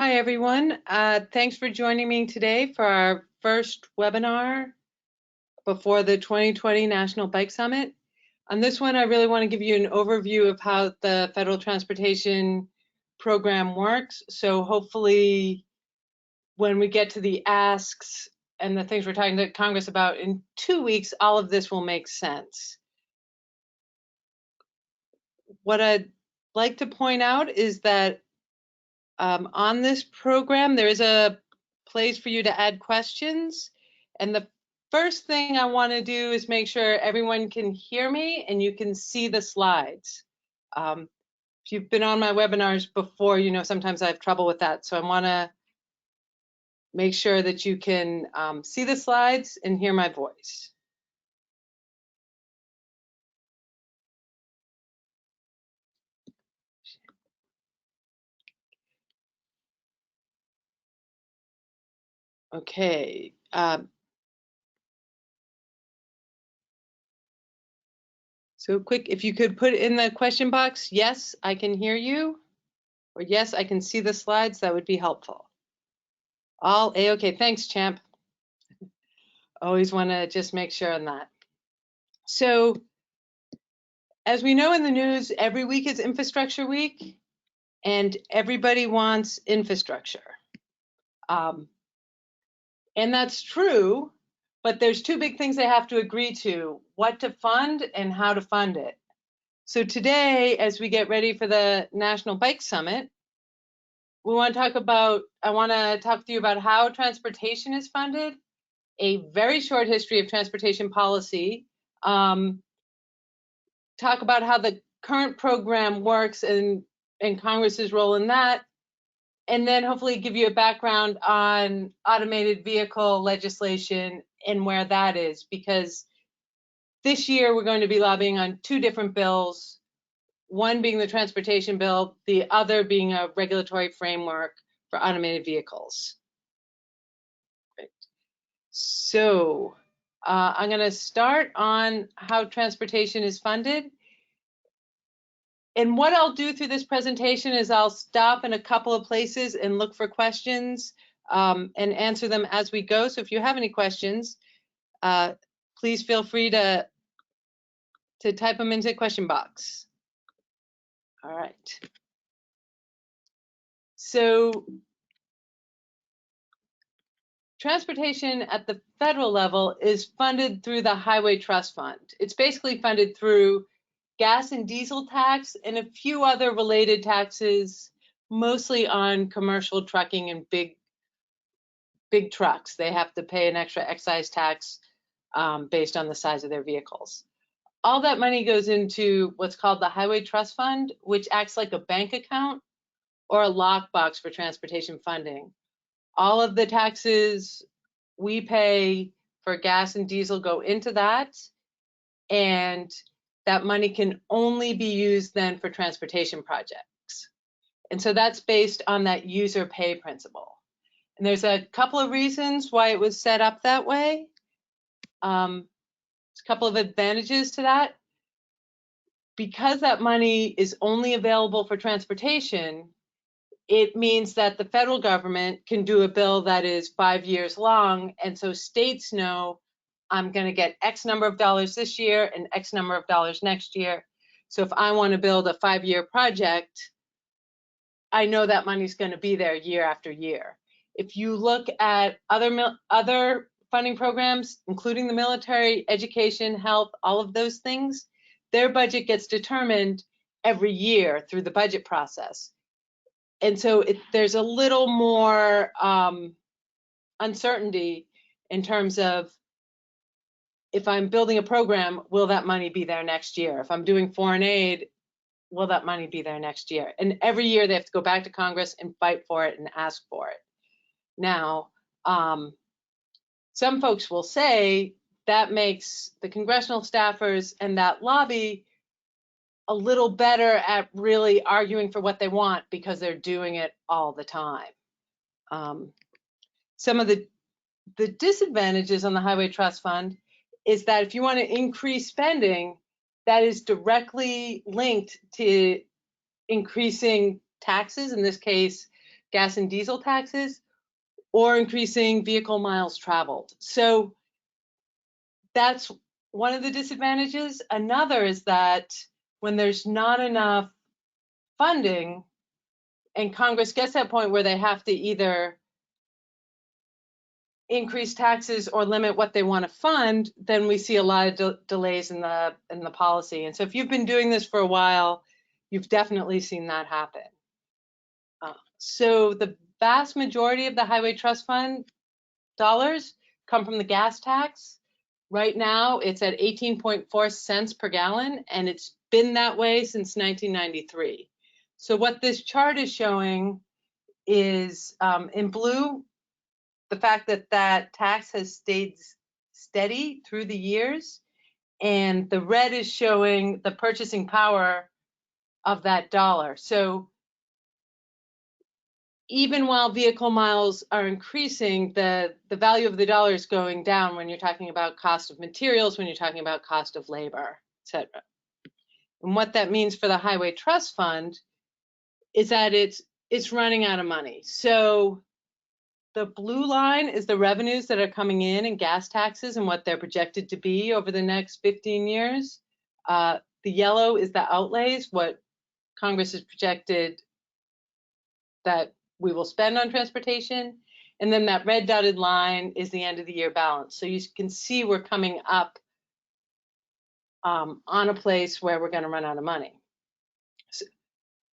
Hi, everyone. Thanks for joining me today for our first webinar before the 2020 National Bike Summit. On this one, I really want to give you an overview of how the Federal Transportation Program works. So hopefully when we get to the asks and the things we're talking to Congress about in 2 weeks, all of this will make sense. What I'd like to point out is that on this program, there is a place for you to add questions. And the first thing I want to do is make sure everyone can hear me and you can see the slides. If you've been on my webinars before, you know sometimes I have trouble with that. So I want to make sure that you can see the slides and hear my voice. Okay. So quick, if you could put in the question box, yes, I can hear you, or yes, I can see the slides, that would be helpful. All A-okay, thanks, Champ. Always want to just make sure on that. So, as we know in the news, every week is Infrastructure Week, and everybody wants infrastructure. And that's true, but there's two big things they have to agree to: what to fund and how to fund it. So today, as we get ready for the National Bike Summit, I want to talk to you about how transportation is funded, a very short history of transportation policy, talk about how the current program works and Congress's role in that, and then hopefully give you a background on automated vehicle legislation and where that is, because this year we're going to be lobbying on two different bills, one being the transportation bill, the other being a regulatory framework for automated vehicles. Great. So I'm going to start on how transportation is funded. And what I'll do through this presentation is I'll stop in a couple of places and look for questions and answer them as we go. So if you have any questions, please feel free to type them into the question box. All right. So transportation at the federal level is funded through the Highway Trust Fund. It's basically funded through gas and diesel tax and a few other related taxes, mostly on commercial trucking and big trucks. They have to pay an extra excise tax based on the size of their vehicles. All that money goes into what's called the Highway Trust Fund, which acts like a bank account or a lockbox for transportation funding. All of the taxes we pay for gas and diesel go into that, and that money can only be used then for transportation projects. And so that's based on that user pay principle. And there's a couple of reasons why it was set up that way. There's a couple of advantages to that. Because that money is only available for transportation, it means that the federal government can do a bill that is 5 years long. And so states know, I'm going to get X number of dollars this year and X number of dollars next year. So if I want to build a 5-year project, I know that money's going to be there year after year. If you look at other funding programs, including the military, education, health, all of those things, their budget gets determined every year through the budget process. And so there's a little more uncertainty in terms of, if I'm building a program, will that money be there next year? If I'm doing foreign aid, will that money be there next year? And every year they have to go back to Congress and fight for it and ask for it. Now, some folks will say that makes the congressional staffers and that lobby a little better at really arguing for what they want because they're doing it all the time. Some of the disadvantages on the Highway Trust Fund is that if you want to increase spending, that is directly linked to increasing taxes, in this case, gas and diesel taxes, or increasing vehicle miles traveled. So that's one of the disadvantages. Another is that when there's not enough funding and Congress gets to that point where they have to either increase taxes or limit what they want to fund, then we see a lot of delays in the policy. And so if you've been doing this for a while, you've definitely seen that happen. So the vast majority of the Highway Trust Fund dollars come from the gas tax. Right now, it's at 18.4 cents per gallon, and it's been that way since 1993. So what this chart is showing is, in blue, the fact that that tax has stayed steady through the years, and the red is showing the purchasing power of that dollar. So even while vehicle miles are increasing, the value of the dollar is going down when you're talking about cost of materials, when you're talking about cost of labor, et cetera. And what that means for the Highway Trust Fund is that it's running out of money. So the blue line is the revenues that are coming in gas taxes and what they're projected to be over the next 15 years. The yellow is the outlays, what Congress has projected that we will spend on transportation. And then that red dotted line is the end of the year balance. So you can see we're coming up on a place where we're going to run out of money.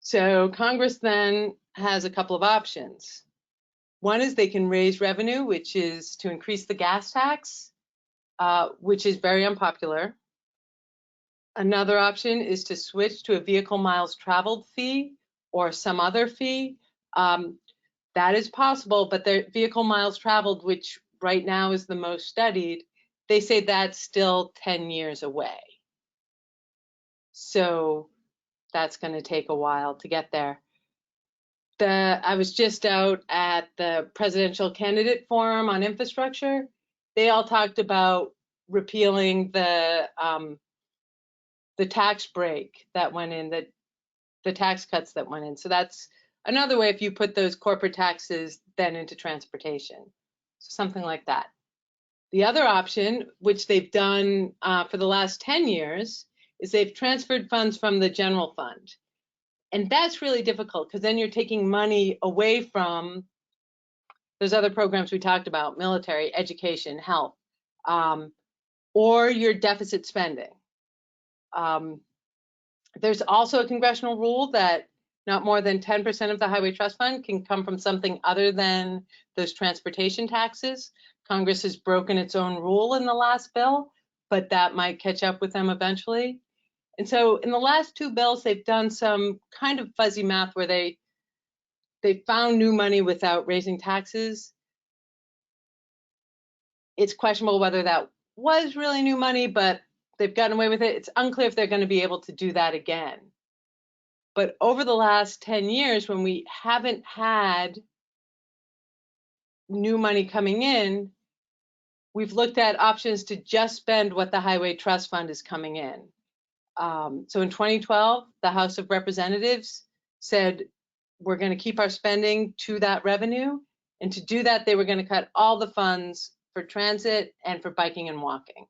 So Congress then has a couple of options. One is they can raise revenue, which is to increase the gas tax, which is very unpopular. Another option is to switch to a vehicle miles traveled fee or some other fee. That is possible, but the vehicle miles traveled, which right now is the most studied, they say that's still 10 years away. So that's going to take a while to get there. I was just out at the presidential candidate forum on infrastructure. They all talked about repealing the tax break that went in, the tax cuts that went in. So that's another way if you put those corporate taxes then into transportation. So something like that. The other option, which they've done for the last 10 years, is they've transferred funds from the general fund. And that's really difficult because then you're taking money away from those other programs we talked about, military, education, health, or your deficit spending. There's also a congressional rule that not more than 10% of the Highway Trust Fund can come from something other than those transportation taxes. Congress has broken its own rule in the last bill, but that might catch up with them eventually. And so in the last two bills, they've done some kind of fuzzy math where they found new money without raising taxes. It's questionable whether that was really new money, but they've gotten away with it. It's unclear if they're going to be able to do that again. But over the last 10 years, when we haven't had new money coming in, we've looked at options to just spend what the Highway Trust Fund is coming in. So in 2012, the House of Representatives said, we're going to keep our spending to that revenue. And to do that, they were going to cut all the funds for transit and for biking and walking.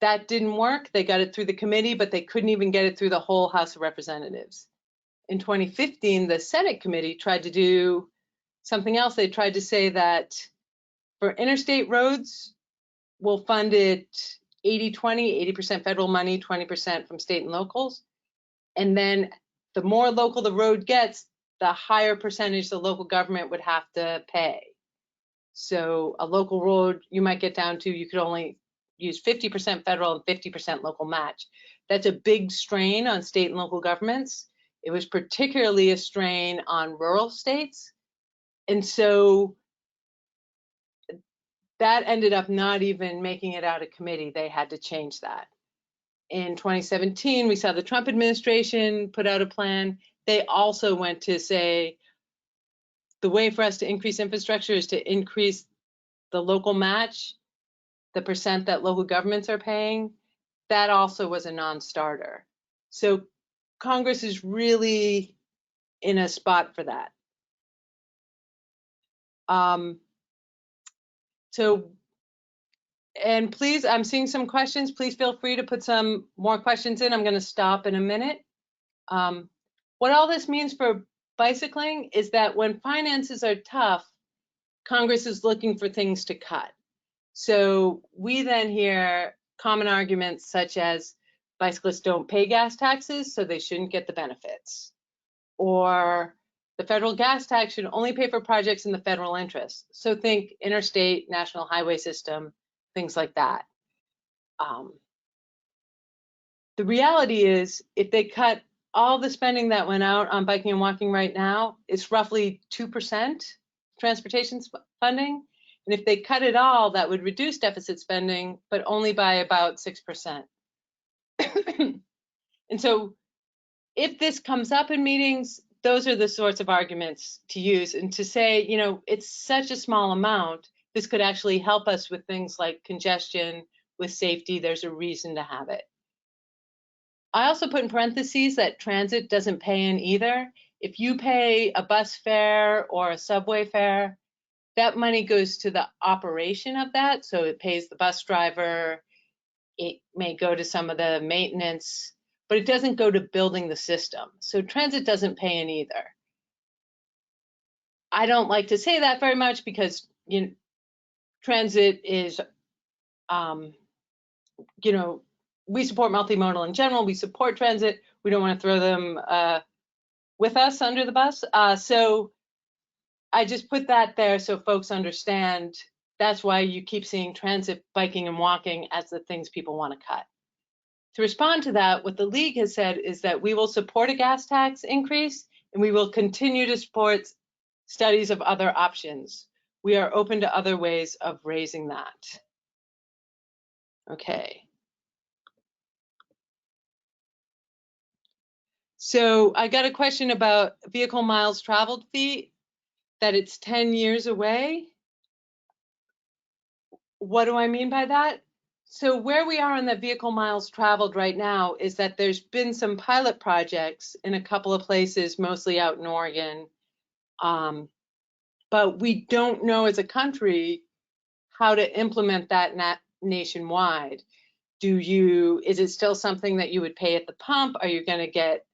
That didn't work. They got it through the committee, but they couldn't even get it through the whole House of Representatives. In 2015, the Senate committee tried to do something else. They tried to say that for interstate roads, we'll fund it 80-20, 80% federal money, 20% from state and locals. And then the more local the road gets, the higher percentage the local government would have to pay. So a local road, you might get down to, you could only use 50% federal and 50% local match. That's a big strain on state and local governments. It was particularly a strain on rural states. And so that ended up not even making it out of committee. They had to change that. In 2017, we saw the Trump administration put out a plan. They also went to say, the way for us to increase infrastructure is to increase the local match, the percent that local governments are paying. That also was a non-starter. So Congress is really in a spot for that. And please, I'm seeing some questions. Please feel free to put some more questions in. I'm going to stop in a minute. What all this means for bicycling is that when finances are tough, Congress is looking for things to cut. So we then hear common arguments such as bicyclists don't pay gas taxes, so they shouldn't get the benefits. Or the federal gas tax should only pay for projects in the federal interest. So think interstate, national highway system, things like that. The reality is, if they cut all the spending that went out on biking and walking right now, it's roughly 2% transportation funding. And if they cut it all, that would reduce deficit spending, but only by about 6%. And so if this comes up in meetings, those are the sorts of arguments to use, and to say, you know, it's such a small amount, this could actually help us with things like congestion, with safety, there's a reason to have it. I also put in parentheses that transit doesn't pay in either. If you pay a bus fare or a subway fare, that money goes to the operation of that. So it pays the bus driver, it may go to some of the maintenance, but it doesn't go to building the system. So transit doesn't pay in either. I don't like to say that very much because, you know, transit is, you know, we support multimodal in general. We support transit. We don't want to throw them with us under the bus. So I just put that there so folks understand that's why you keep seeing transit, biking, and walking as the things people want to cut. To respond to that, what the League has said is that we will support a gas tax increase, and we will continue to support studies of other options. We are open to other ways of raising that. Okay. So I got a question about vehicle miles traveled fee, that it's 10 years away. What do I mean by that? So where we are on the vehicle miles traveled right now is that there's been some pilot projects in a couple of places, mostly out in Oregon. But we don't know as a country how to implement that nationwide. Is it still something that you would pay at the pump? Are you going to get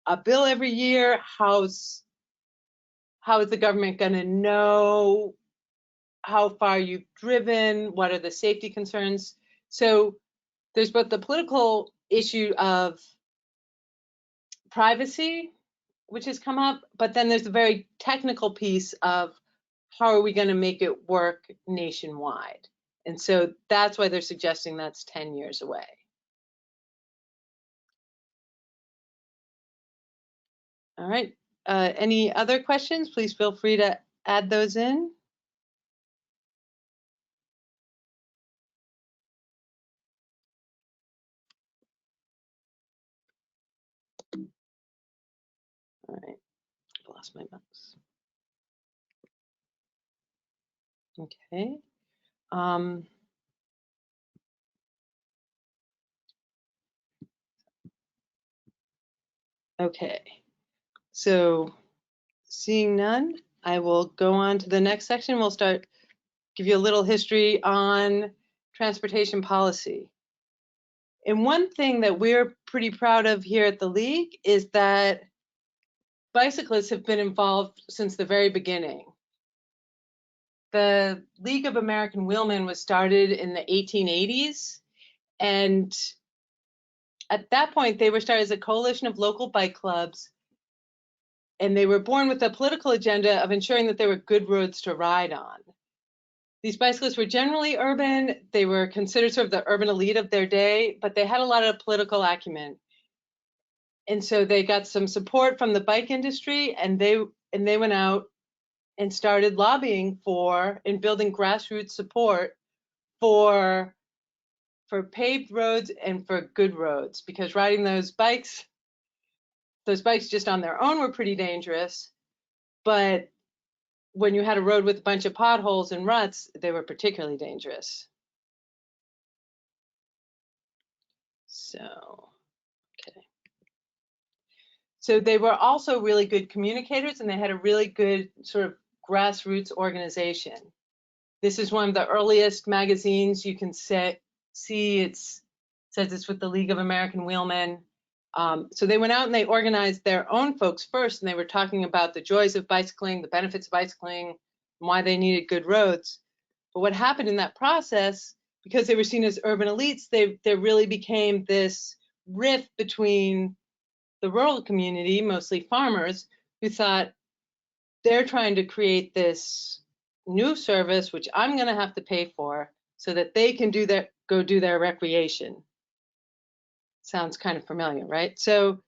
a bill every year? How is the government going to know how far you've driven? What are the safety concerns? So there's both the political issue of privacy, which has come up, but then there's a very technical piece of how are we going to make it work nationwide? And so that's why they're suggesting that's 10 years away. All right. Any other questions? Please feel free to add those in. All right. I lost my mouse. Okay. Okay. So seeing none, I will go on to the next section. We'll give you a little history on transportation policy. And one thing that we're pretty proud of here at the League is that bicyclists have been involved since the very beginning. The League of American Wheelmen was started in the 1880s, and at that point they were started as a coalition of local bike clubs, and they were born with a political agenda of ensuring that there were good roads to ride on. These bicyclists were generally urban. They were considered sort of the urban elite of their day, but they had a lot of political acumen. And so they got some support from the bike industry, and they went out and started lobbying for and building grassroots support for paved roads and for good roads, because riding those bikes just on their own were pretty dangerous, but when you had a road with a bunch of potholes and ruts, they were particularly dangerous. So, okay. So they were also really good communicators, and they had a really good sort of grassroots organization. This is one of the earliest magazines you can see. It says it's with the League of American Wheelmen. So they went out and they organized their own folks first, and they were talking about the joys of bicycling, the benefits of bicycling, and why they needed good roads. But what happened in that process, because they were seen as urban elites, there really became this rift between the rural community, mostly farmers, who thought they're trying to create this new service, which I'm going to have to pay for, so that they can go do their recreation. Sounds kind of familiar, right? So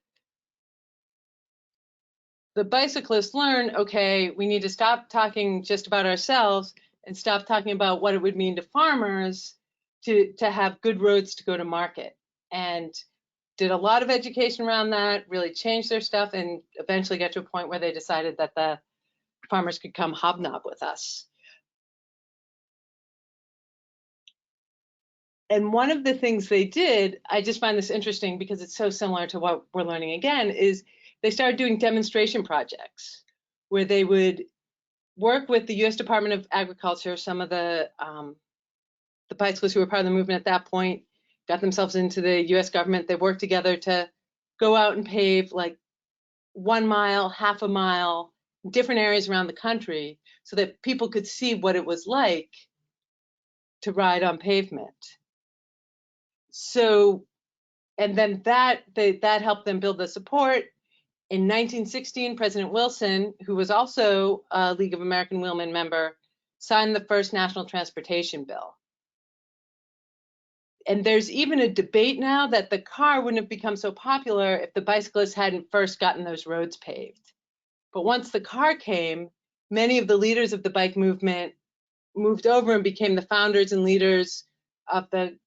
the bicyclists learn, okay, we need to stop talking just about ourselves and stop talking about what it would mean to farmers to have good roads to go to market. And did a lot of education around that, really changed their stuff, and eventually got to a point where they decided that the farmers could come hobnob with us. And one of the things they did, I just find this interesting because it's so similar to what we're learning again, is they started doing demonstration projects where they would work with the U.S. Department of Agriculture. Some of the bicyclists who were part of the movement at that point got themselves into the U.S. government. They worked together to go out and pave like 1 mile, half a mile, different areas around the country so that people could see what it was like to ride on pavement. So, and then that helped them build the support. In 1916, President Wilson, who was also a League of American Wheelmen member, signed the first National Transportation Bill. And there's even a debate now that the car wouldn't have become so popular if the bicyclists hadn't first gotten those roads paved. But once the car came, many of the leaders of the bike movement moved over and became the founders and leaders of the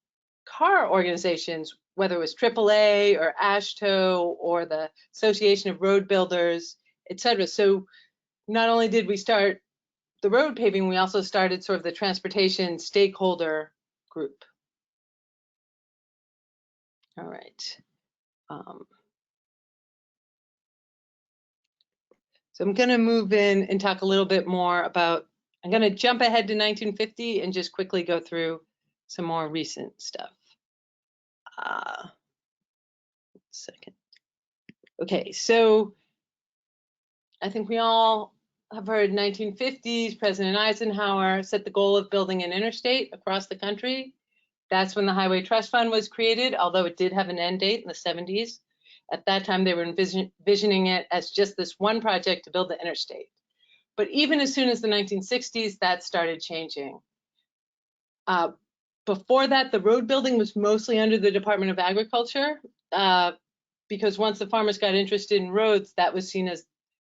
car organizations, whether it was AAA or AASHTO or the Association of Road Builders, etc. So not only did we start the road paving, we also started sort of the transportation stakeholder group. All right. So I'm going to move in and talk a little bit more about, I'm going to jump ahead to 1950 and just quickly go through some more recent stuff. Second. Okay, so I think we all have heard 1950s, President Eisenhower set the goal of building an interstate across the country. That's when the Highway Trust Fund was created, although it did have an end date in the 70s. At that time, they were envisioning it as just this one project to build the interstate. But even as soon as the 1960s, that started changing. Before that, the road building was mostly under the Department of Agriculture, because once the farmers got interested in roads, that was seen as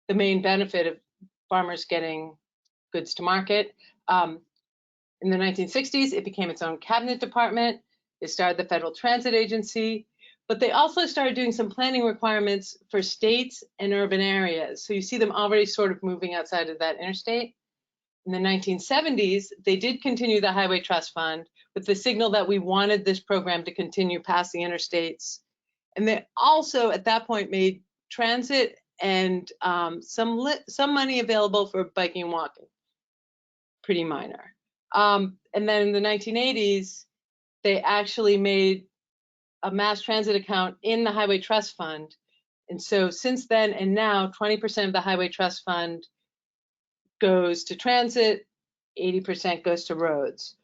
the main benefit of farmers getting goods to market. In the 1960s, it became its own cabinet department. It started the Federal Transit Agency, but they also started doing some planning requirements for states and urban areas. So you see them already sort of moving outside of that interstate. In the 1970s, they did continue the Highway Trust Fund with the signal that we wanted this program to continue past the interstates. And they also, at that point, made transit and some money available for biking and walking. Pretty minor. And then in the 1980s, they actually made a mass transit account in the Highway Trust Fund. And so since then and now, 20% of the Highway Trust Fund goes to transit, 80% goes to roads,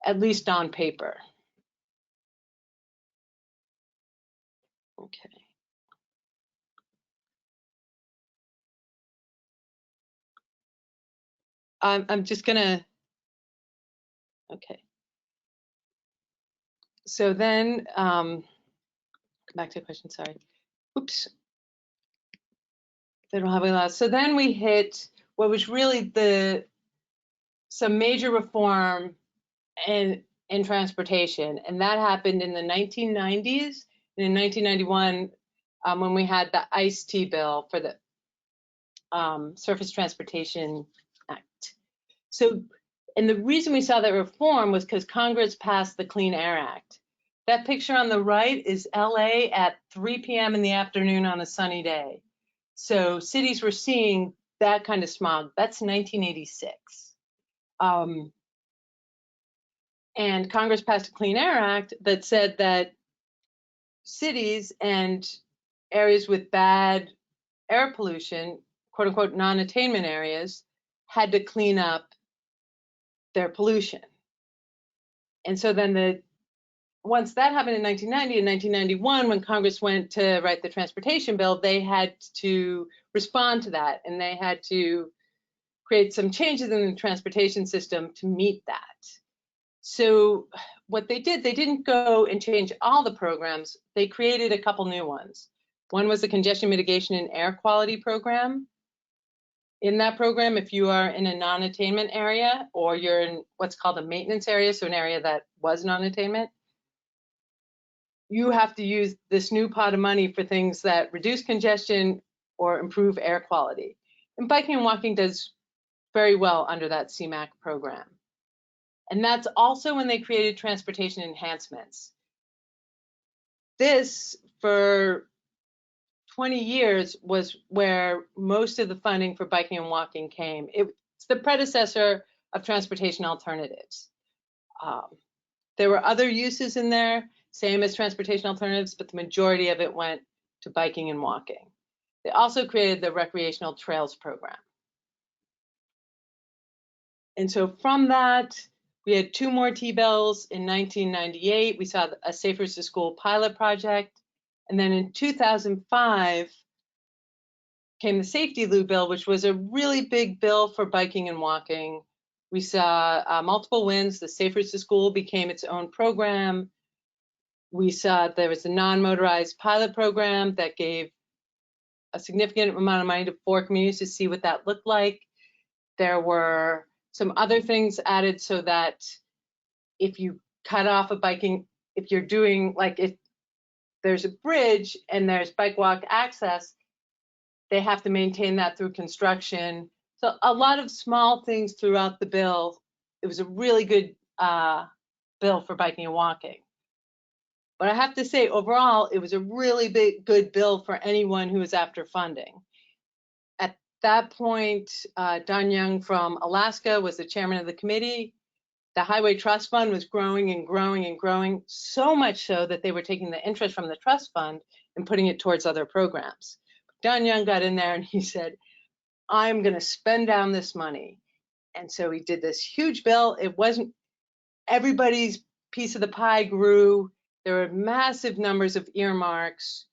at least on paper. Okay. I'm just gonna, okay. So then, come back to the question, sorry. Oops. Federal highway laws. So then we hit what was really some major reform in transportation, and that happened in the 1990s. And in 1991, when we had the ICE-T bill for the Surface Transportation Act. So, and the reason we saw that reform was because Congress passed the Clean Air Act. That picture on the right is LA at 3 p.m. in the afternoon on a sunny day. So cities were seeing that kind of smog. That's 1986. And Congress passed a Clean Air Act that said that cities and areas with bad air pollution, quote unquote, non-attainment areas, had to clean up their pollution. And so then once that happened in 1990 and 1991, when Congress went to write the transportation bill, they had to respond to that, and they had to create some changes in the transportation system to meet that. So what they did, they didn't go and change all the programs. They created a couple new ones. One was the Congestion Mitigation and Air Quality Program. In that program, if you are in a non-attainment area, or you're in what's called a maintenance area, so an area that was non-attainment, you have to use this new pot of money for things that reduce congestion or improve air quality. And biking and walking does very well under that CMAQ program. And that's also when they created transportation enhancements. This, for 20 years, was where most of the funding for biking and walking came. It's the predecessor of transportation alternatives. There were other uses in there, same as transportation alternatives, but the majority of it went to biking and walking. They also created the recreational trails program. And so from that, we had two more T-bills. In 1998, we saw a Safe Routes to School pilot project. And then in 2005 came the Safety Lou bill, which was a really big bill for biking and walking. We saw multiple wins. The Safe Routes to School became its own program. We saw there was a non-motorized pilot program that gave a significant amount of money to 4 communities to see what that looked like. There were some other things added so that if you cut off a biking, if you're doing, like, if there's a bridge and there's bike walk access, they have to maintain that through construction. So a lot of small things throughout the bill. It was a really good bill for biking and walking. But I have to say, overall, it was a really good bill for anyone who was after funding. At that point, Don Young from Alaska was the chairman of the committee. The Highway Trust Fund was growing and growing and growing, so much so that they were taking the interest from the trust fund and putting it towards other programs. Don Young got in there and he said, I'm going to spend down this money. And so he did this huge bill. It wasn't, everybody's piece of the pie grew. There were massive numbers of earmarks.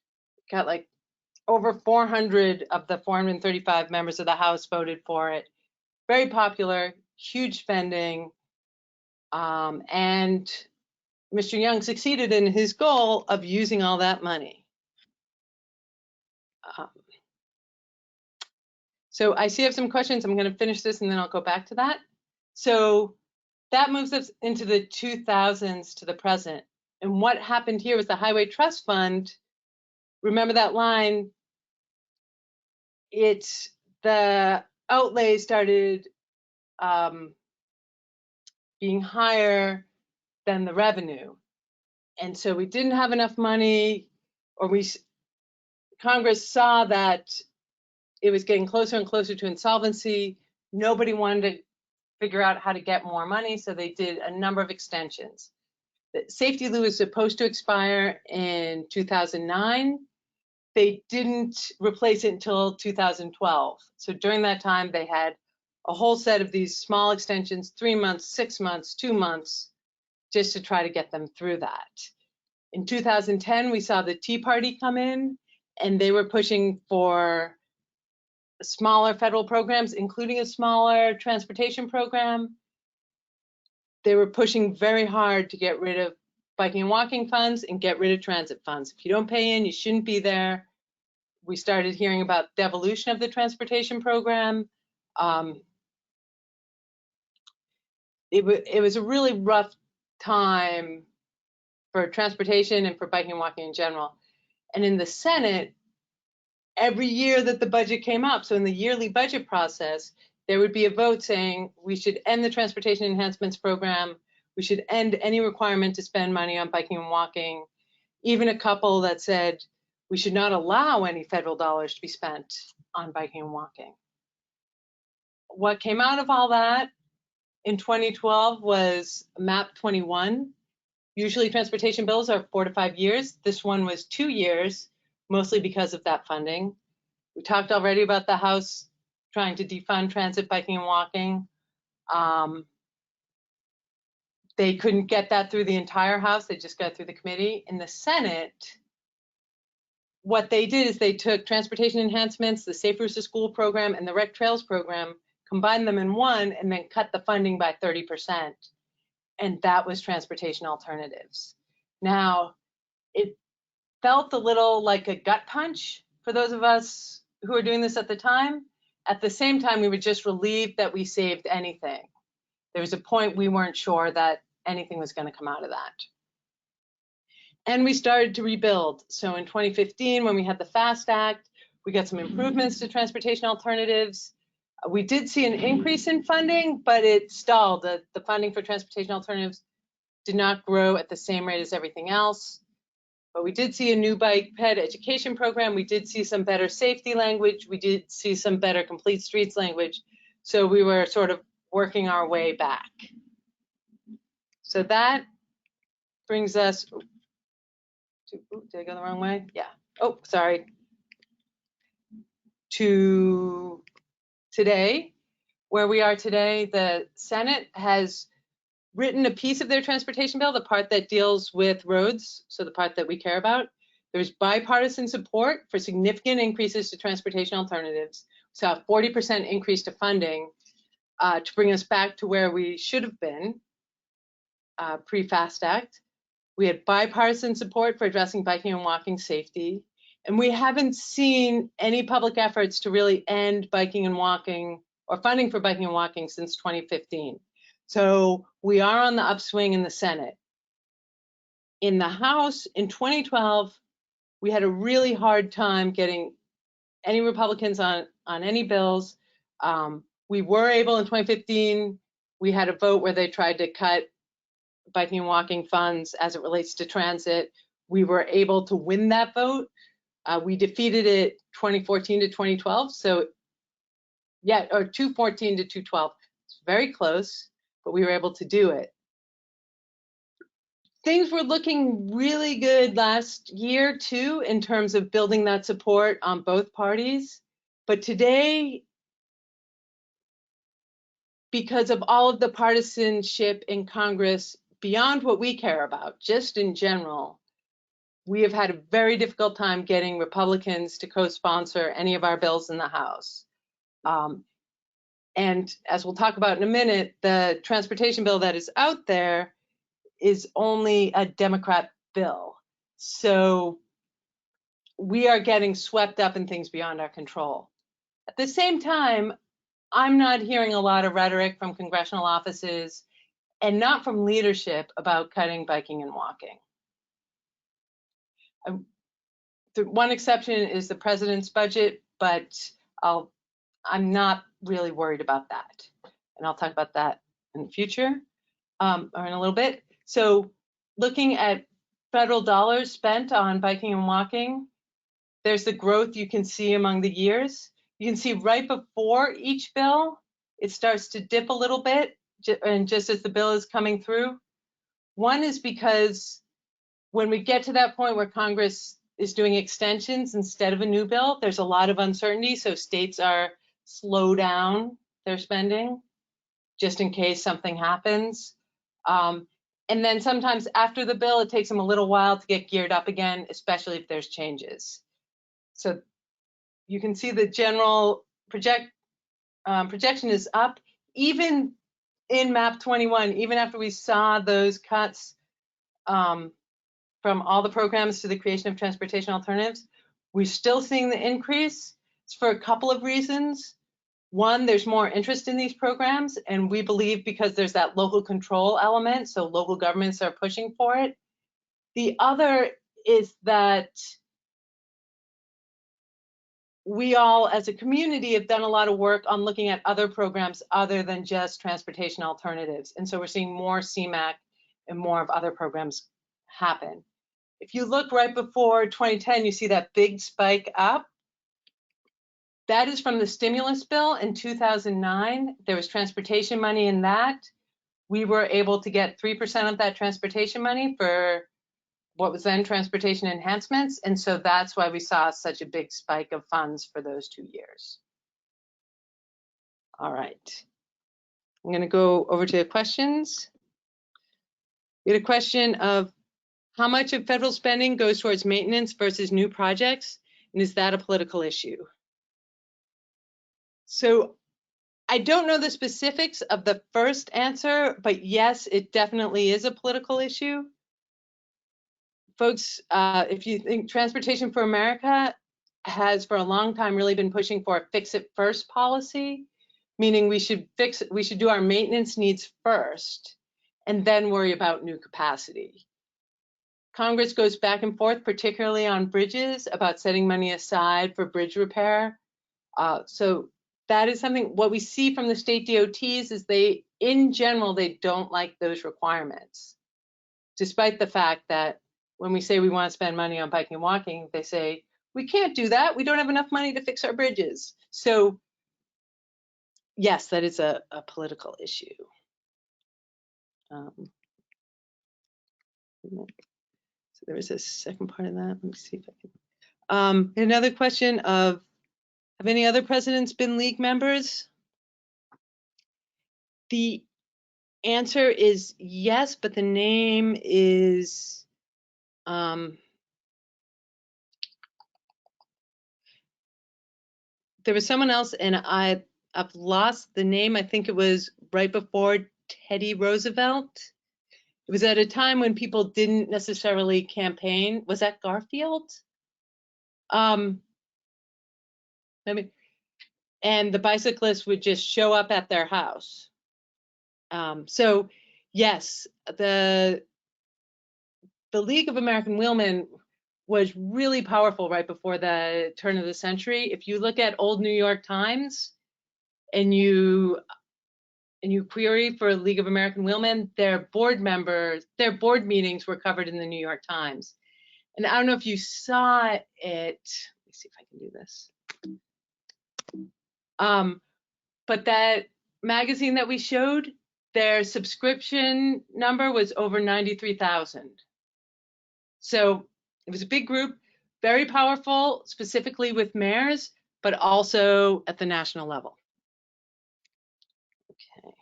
Got like over 400 of the 435 members of the House voted for it. Very popular, huge spending. And Mr. Young succeeded in his goal of using all that money. So I see I have some questions. I'm going to finish this and then I'll go back to that. So that moves us into the 2000s to the present. And what happened here was the Highway Trust Fund. Remember that line? The outlay started being higher than the revenue. And so we didn't have enough money, or Congress saw that it was getting closer and closer to insolvency. Nobody wanted to figure out how to get more money, so they did a number of extensions. The Safety Lou was supposed to expire in 2009. They didn't replace it until 2012. So during that time, they had a whole set of these small extensions, 3 months, 6 months, 2 months, just to try to get them through that. In 2010, we saw the Tea Party come in, and they were pushing for smaller federal programs, including a smaller transportation program. They were pushing very hard to get rid of biking and walking funds and get rid of transit funds. If you don't pay in, you shouldn't be there. We started hearing about devolution of the transportation program. It was a really rough time for transportation and for biking and walking in general. And in the Senate, every year that the budget came up, so in the yearly budget process, there would be a vote saying we should end the transportation enhancements program, we should end any requirement to spend money on biking and walking, even a couple that said we should not allow any federal dollars to be spent on biking and walking. What came out of all that in 2012 was MAP 21. Usually transportation bills are 4 to 5 years. This one was 2 years, mostly because of that funding. We talked already about the House trying to defund transit, biking, and walking. They couldn't get that through the entire House. They just got it through the committee. In the Senate, what they did is they took transportation enhancements, the Safe Routes to School program, and the Rec Trails program, combined them in one, and then cut the funding by 30%. And that was transportation alternatives. Now, it felt a little like a gut punch for those of us who were doing this at the time. At the same time, we were just relieved that we saved anything. There was a point we weren't sure that anything was going to come out of that. And we started to rebuild. So in 2015, when we had the FAST Act, we got some improvements to transportation alternatives. We did see an increase in funding, but it stalled. The funding for transportation alternatives did not grow at the same rate as everything else. But we did see a new bike ped education program. We did see some better safety language. We did see some better complete streets language. So we were sort of working our way back. So that brings us to, did I go the wrong way? Yeah. Oh, sorry. To today, where we are today, the Senate has written a piece of their transportation bill, the part that deals with roads, so the part that we care about. There's bipartisan support for significant increases to transportation alternatives. So a 40% increase to funding to bring us back to where we should have been pre-FAST Act. We had bipartisan support for addressing biking and walking safety. And we haven't seen any public efforts to really end biking and walking or funding for biking and walking since 2015. So we are on the upswing in the Senate. In the House, in 2012, we had a really hard time getting any Republicans on any bills. We were able in 2015, we had a vote where they tried to cut biking and walking funds as it relates to transit. We were able to win that vote. We defeated it 2014 to 2012. So yeah, or 214 to 212. It's very close, but we were able to do it. Things were looking really good last year too, in terms of building that support on both parties. But today, because of all of the partisanship in Congress, beyond what we care about, just in general, we have had a very difficult time getting Republicans to co-sponsor any of our bills in the House. And as we'll talk about in a minute, the transportation bill that is out there is only a Democrat bill. So we are getting swept up in things beyond our control. At the same time, I'm not hearing a lot of rhetoric from congressional offices and not from leadership about cutting biking and walking. The one exception is the president's budget, but I'm not really worried about that. And I'll talk about that in the future or in a little bit. So looking at federal dollars spent on biking and walking, there's the growth you can see among the years. You can see right before each bill, it starts to dip a little bit, and just as the bill is coming through. One is because when we get to that point where Congress is doing extensions instead of a new bill, there's a lot of uncertainty, so states are slow down their spending just in case something happens. And then sometimes after the bill, it takes them a little while to get geared up again, especially if there's changes. So you can see the general projection is up. Even in MAP 21, even after we saw those cuts from all the programs to the creation of transportation alternatives, we're still seeing the increase. It's for a couple of reasons. One, there's more interest in these programs, and we believe because there's that local control element, so local governments are pushing for it. The other is that we all, as a community, have done a lot of work on looking at other programs other than just transportation alternatives. And so we're seeing more CMAQ and more of other programs happen. If you look right before 2010, you see that big spike up. That is from the stimulus bill in 2009. There was transportation money in that. We were able to get 3% of that transportation money for what was then transportation enhancements. And so that's why we saw such a big spike of funds for those 2 years. All right. I'm going to go over to the questions. We had a question of how much of federal spending goes towards maintenance versus new projects, and is that a political issue? So I don't know the specifics of the first answer, but yes, it definitely is a political issue. Folks, if you think Transportation for America has for a long time really been pushing for a fix it first policy, meaning we should do our maintenance needs first and then worry about new capacity. Congress goes back and forth, particularly on bridges, about setting money aside for bridge repair. So that is something, what we see from the state DOTs is they, in general, they don't like those requirements. Despite the fact that when we say we want to spend money on biking and walking, they say, we can't do that. We don't have enough money to fix our bridges. So yes, that is a political issue. So there was a second part of that. Let me see if I can. Another question of, have any other presidents been league members? The answer is yes, but the name is there was someone else, and I've lost the name. I think it was right before Teddy Roosevelt. It was at a time when people didn't necessarily campaign. Was that Garfield? And the bicyclists would just show up at their house. So yes, the League of American Wheelmen was really powerful right before the turn of the century. If you look at old New York Times and you query for League of American Wheelmen, their board meetings were covered in the New York Times. And I don't know if you saw it. Let me see if I can do this. But that magazine that we showed, their subscription number was over 93,000. So it was a big group, very powerful, specifically with mayors, but also at the national level. Okay.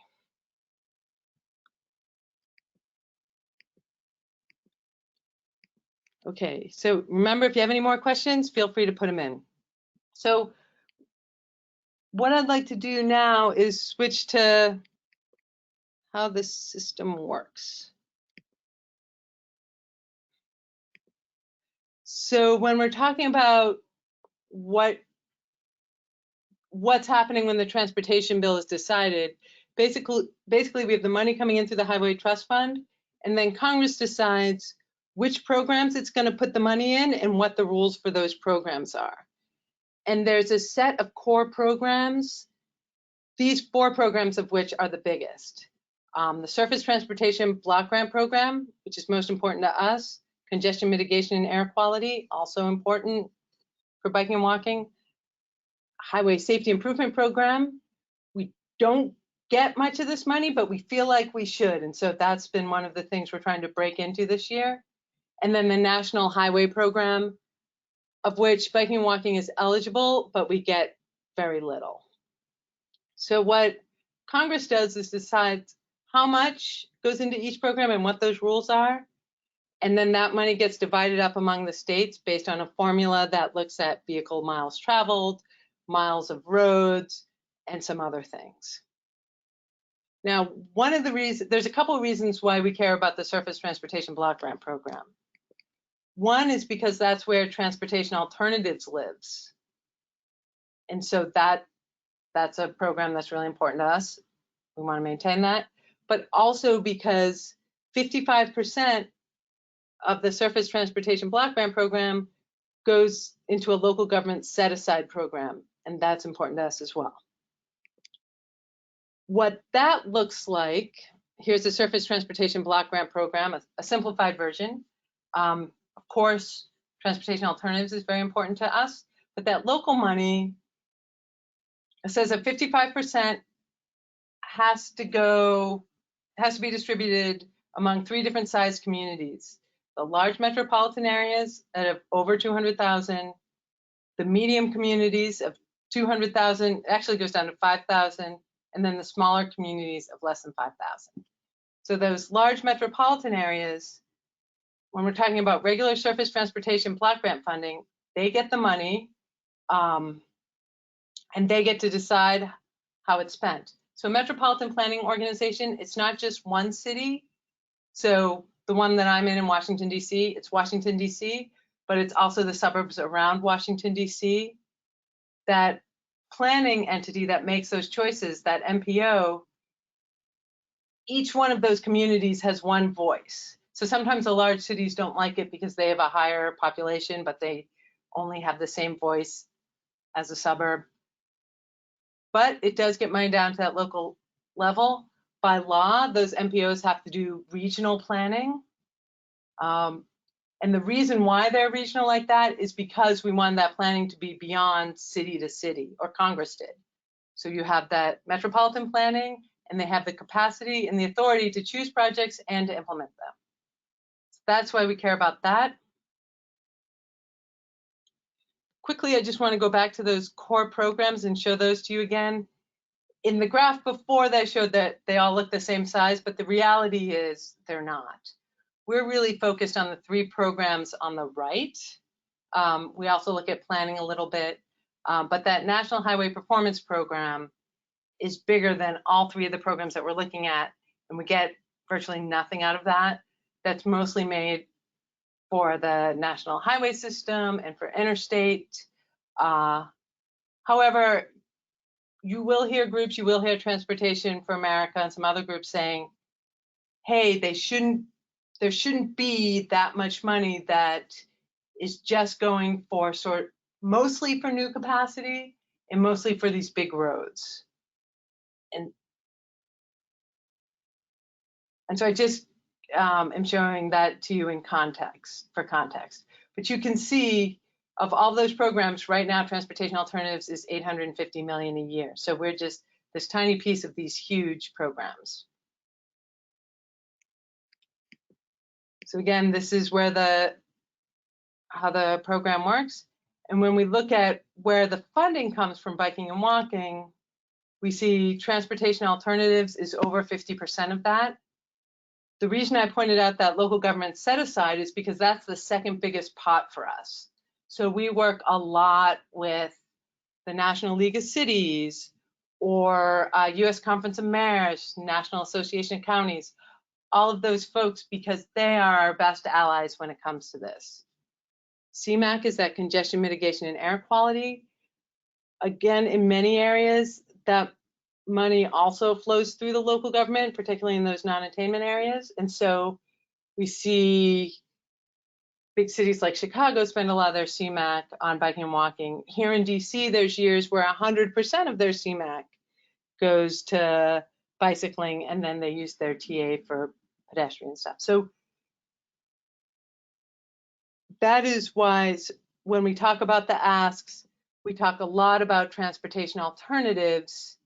Okay, so remember, if you have any more questions, feel free to put them in. So what I'd like to do now is switch to how this system works. So when we're talking about what's happening when the transportation bill is decided, basically we have the money coming in through the Highway Trust Fund, and then Congress decides which programs it's going to put the money in and what the rules for those programs are. And there's a set of core programs, these 4 programs of which are the biggest. The Surface Transportation Block Grant Program, which is most important to us, congestion mitigation and air quality, also important for biking and walking. Highway Safety Improvement Program, we don't get much of this money, but we feel like we should. And so that's been one of the things we're trying to break into this year. And then the National Highway Program, of which biking and walking is eligible, but we get very little. So what Congress does is decides how much goes into each program and what those rules are. And then that money gets divided up among the states based on a formula that looks at vehicle miles traveled, miles of roads, and some other things. Now, one of the reasons, there's a couple of reasons why we care about the Surface Transportation Block Grant Program. One is because that's where Transportation Alternatives lives. And so that's a program that's really important to us. We want to maintain that. But also because 55% of the Surface Transportation Block Grant Program goes into a local government set-aside program, and that's important to us as well. What that looks like, here's the Surface Transportation Block Grant Program, a simplified version. Of course, transportation alternatives is very important to us, but that local money, it says that 55% has to be distributed among 3 different sized communities. The large metropolitan areas that have over 200,000, the medium communities of 200,000, actually goes down to 5,000, and then the smaller communities of less than 5,000. So those large metropolitan areas, when we're talking about regular surface transportation block grant funding, they get the money, and they get to decide how it's spent. So Metropolitan Planning Organization, it's not just one city. So the one that I'm in Washington, D.C., it's Washington, D.C., but it's also the suburbs around Washington, D.C. That planning entity that makes those choices, that MPO, each one of those communities has one voice. So sometimes the large cities don't like it because they have a higher population, but they only have the same voice as a suburb. But it does get money down to that local level. By law, those MPOs have to do regional planning. And the reason why they're regional like that is because we want that planning to be beyond city to city, or Congress did. So you have that metropolitan planning, and they have the capacity and the authority to choose projects and to implement them. So that's why we care about that. Quickly, I just want to go back to those core programs and show those to you again. In the graph before, they showed that they all look the same size, but the reality is they're not. We're really focused on the 3 programs on the right. We also look at planning a little bit, but that National Highway Performance Program is bigger than all 3 of the programs that we're looking at, and we get virtually nothing out of that. That's mostly made for the national highway system and for interstate. However, you will hear groups, you will hear Transportation for America and some other groups saying, hey, there shouldn't be that much money that is just going for mostly for new capacity and mostly for these big roads. And so I just am showing that to you in context, for context. But you can see of all those programs right now, Transportation Alternatives is $850 million a year. So we're just this tiny piece of these huge programs. So again, this is where how the program works. And when we look at where the funding comes from biking and walking, we see Transportation Alternatives is over 50% of that. The reason I pointed out that local government set aside is because that's the second biggest pot for us. So we work a lot with the National League of Cities or US Conference of Mayors, National Association of Counties, all of those folks, because they are our best allies when it comes to this. CMAQ is that congestion mitigation and air quality. Again, in many areas, that money also flows through the local government, particularly in those non-attainment areas. And so we see big cities like Chicago spend a lot of their CMAQ on biking and walking. Here in DC, there's years where 100% of their CMAQ goes to bicycling, and then they use their TA for pedestrian stuff. So that is why when we talk about the asks, we talk a lot about transportation alternatives,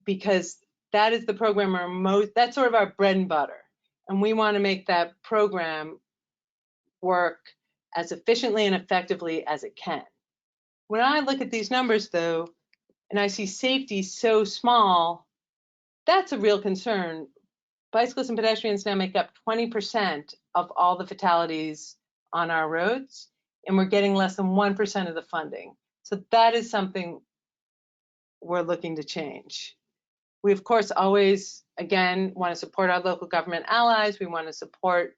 because that is the program that's sort of our bread and butter. And we want to make that program work as efficiently and effectively as it can. When I look at these numbers though, and I see safety so small, that's a real concern. Bicyclists and pedestrians now make up 20% of all the fatalities on our roads, and we're getting less than 1% of the funding. So that is something we're looking to change. We, of course, always, again, want to support our local government allies. We want to support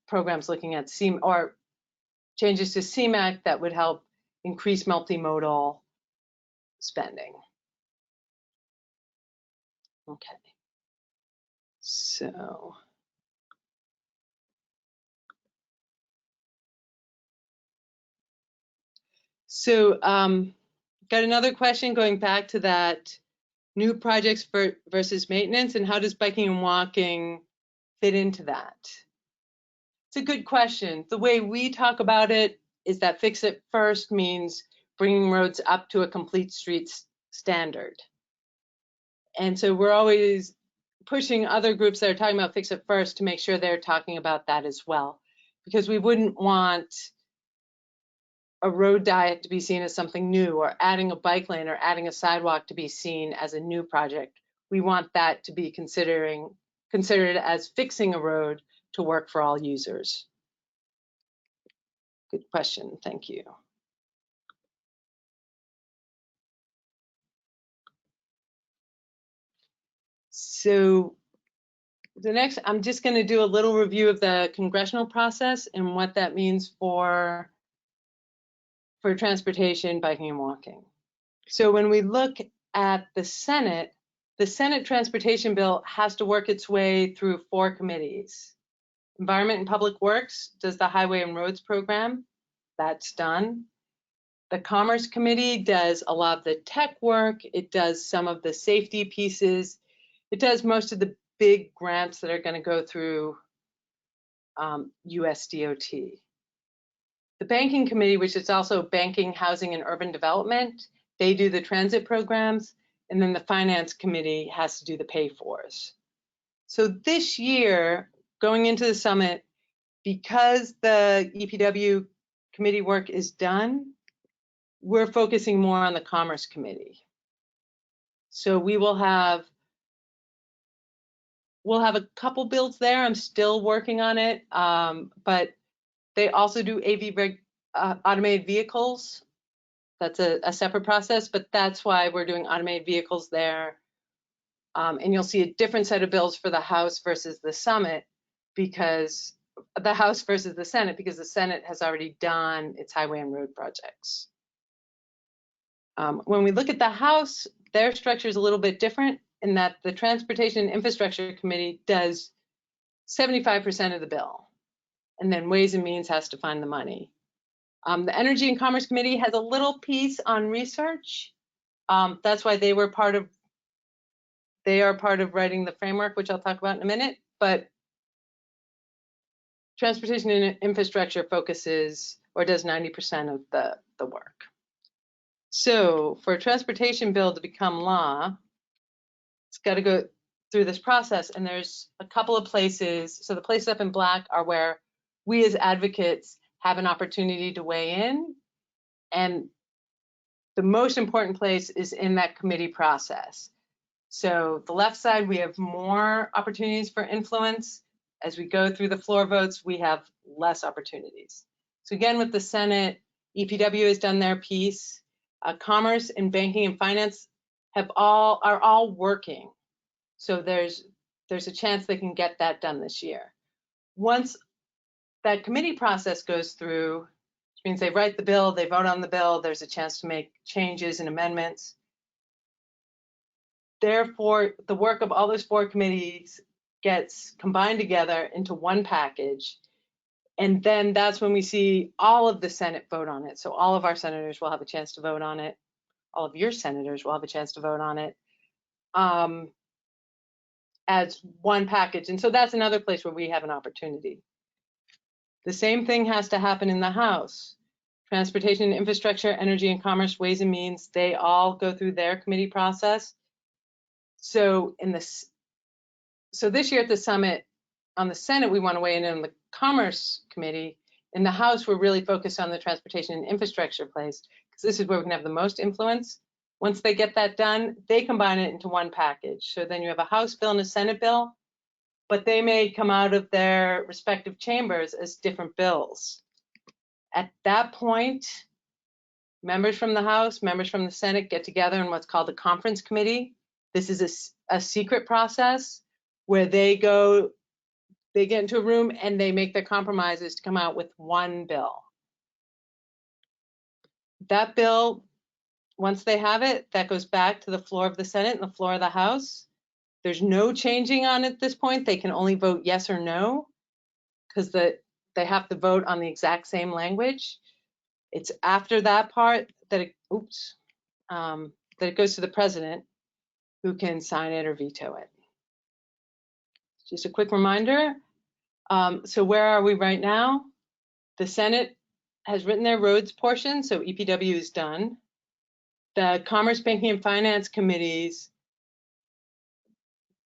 programs looking at or changes to CMAQ that would help increase multimodal spending. Okay. So got another question going back to that new projects versus maintenance, and how does biking and walking fit into that? It's a good question. The way we talk about it is that fix it first means bringing roads up to a complete streets standard. And so we're always pushing other groups that are talking about fix it first to make sure they're talking about that as well, because we wouldn't want a road diet to be seen as something new, or adding a bike lane or adding a sidewalk to be seen as a new project. We want that to be considered as fixing a road to work for all users. Good question, thank you. So the next, I'm just going to do a little review of the congressional process and what that means for transportation, biking, and walking. So when we look at the Senate transportation bill has to work its way through 4 committees. Environment and Public Works does the Highway and Roads program. That's done. The Commerce Committee does a lot of the tech work. It does some of the safety pieces. It does most of the big grants that are going to go through USDOT. The Banking Committee, which is also Banking, Housing, and Urban Development, they do the transit programs, and then the Finance Committee has to do the pay-fors. So this year, going into the summit, because the EPW committee work is done, we're focusing more on the Commerce Committee. So we'll have a couple bills there. I'm still working on it, but they also do automated vehicles. That's a separate process, but that's why we're doing automated vehicles there. And you'll see a different set of bills for the House versus the Summit, because the House versus the Senate, because the Senate has already done its highway and road projects. When we look at the House, their structure is a little bit different in that the Transportation and Infrastructure Committee does 75% of the bill, and then Ways and Means has to find the money. The Energy and Commerce Committee has a little piece on research. That's why they are part of writing the framework, which I'll talk about in a minute. But Transportation and Infrastructure focuses or does 90% of the work. So for a transportation bill to become law, it's got to go through this process, and there's a couple of places. So the places up in black are where we as advocates have an opportunity to weigh in, and the most important place is in that committee process. So the left side, we have more opportunities for influence. As we go through the floor votes, we have less opportunities. So again, with the Senate, EPW has done their piece. Commerce and Banking and Finance are all working. So there's a chance they can get that done this year. Once that committee process goes through, which means they write the bill, they vote on the bill, there's a chance to make changes and amendments. Therefore, the work of all those 4 committees gets combined together into one package. And then that's when we see all of the Senate vote on it. So all of our senators will have a chance to vote on it. All of your senators will have a chance to vote on it as one package. And so that's another place where we have an opportunity. The same thing has to happen in the House. Transportation, Infrastructure, Energy and Commerce, Ways and Means, they all go through their committee process. So this year at the summit, on the Senate, we want to weigh in on the Commerce Committee. In the House, we're really focused on the Transportation and Infrastructure place, because this is where we can have the most influence. Once they get that done, they combine it into one package. So then you have a House bill and a Senate bill, but they may come out of their respective chambers as different bills. At that point, members from the House, members from the Senate get together in what's called a conference committee. This is a secret process where they get into a room and they make their compromises to come out with one bill. That bill, once they have it, that goes back to the floor of the Senate and the floor of the House. There's no changing on it at this point. They can only vote yes or no, because they have to vote on the exact same language. It's after that part that it goes to the president, who can sign it or veto it. Just a quick reminder, So where are we right now? The Senate has written their roads portion, so EPW is done. The Commerce, Banking, and Finance committees,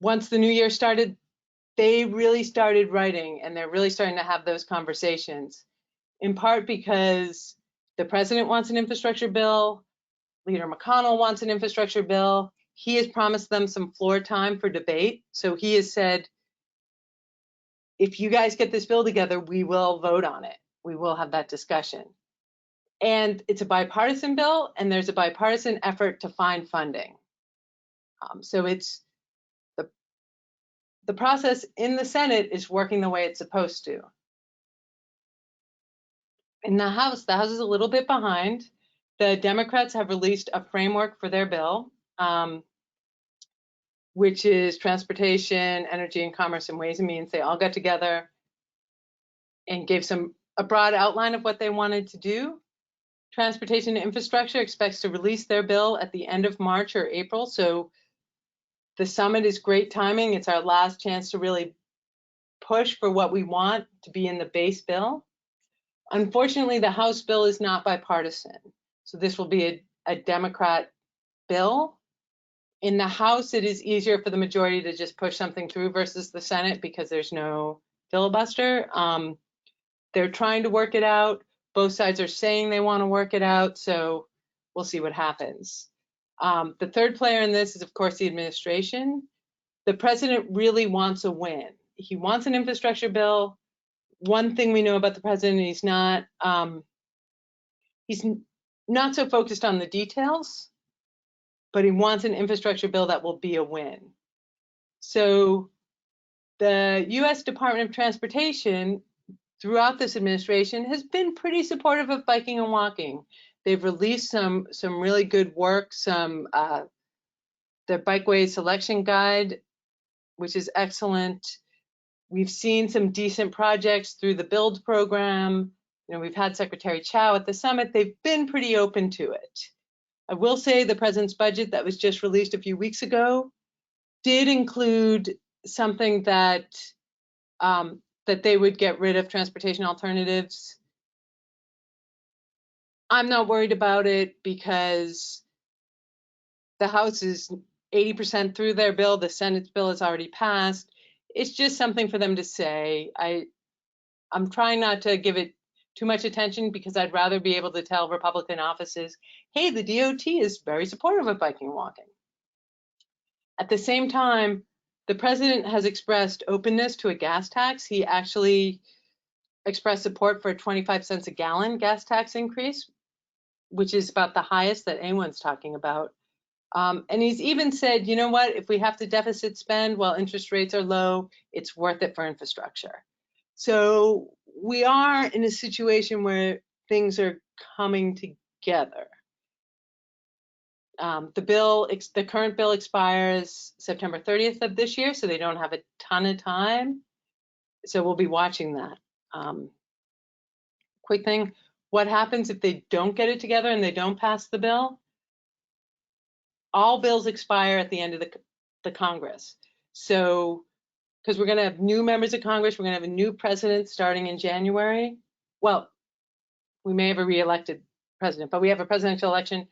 once the new year started, they really started writing, and they're really starting to have those conversations, in part because the president wants an infrastructure bill, Leader McConnell wants an infrastructure bill. He has promised them some floor time for debate. So he has said, if you guys get this bill together, we will vote on it. We will have that discussion. And it's a bipartisan bill, and there's a bipartisan effort to find funding. So it's the process in the Senate is working the way it's supposed to. In the House is a little bit behind. The Democrats have released a framework for their bill, which is Transportation, Energy and Commerce, and Ways and Means. They all got together and gave a broad outline of what they wanted to do. Transportation and Infrastructure expects to release their bill at the end of March or April. So the summit is great timing. It's our last chance to really push for what we want to be in the base bill. Unfortunately, the House bill is not bipartisan. So this will be a Democrat bill. In the House, it is easier for the majority to just push something through versus the Senate because there's no filibuster. They're trying to work it out. Both sides are saying they want to work it out, so we'll see what happens. The third player in this is, of course, the administration. The president really wants a win. He wants an infrastructure bill. One thing we know about the president, he's not so focused on the details, but he wants an infrastructure bill that will be a win. So the U.S. Department of Transportation throughout this administration has been pretty supportive of biking and walking. They've released some really good work, their bikeway selection guide, which is excellent. We've seen some decent projects through the BUILD program. You know, we've had Secretary Chow at the summit. They've been pretty open to it. I will say the president's budget that was just released a few weeks ago did include something that that they would get rid of transportation alternatives. I'm not worried about it because the House is 80% through their bill. The Senate's bill is already passed. It's just something for them to say. I'm trying not to give it too much attention because I'd rather be able to tell Republican offices, hey, the DOT is very supportive of biking and walking. At the same time, the president has expressed openness to a gas tax. He actually expressed support for a 25 cents a gallon gas tax increase, which is about the highest that anyone's talking about. And he's even said, you know what, if we have to deficit spend while interest rates are low, it's worth it for infrastructure. So we are in a situation where things are coming together. The current bill expires September 30th of this year, so they don't have a ton of time. So we'll be watching that. Quick thing, what happens if they don't get it together and they don't pass the bill? All bills expire at the end of the Congress. So, because we're going to have new members of Congress, we're going to have a new president starting in January. Well, we may have a re-elected president, but we have a presidential election.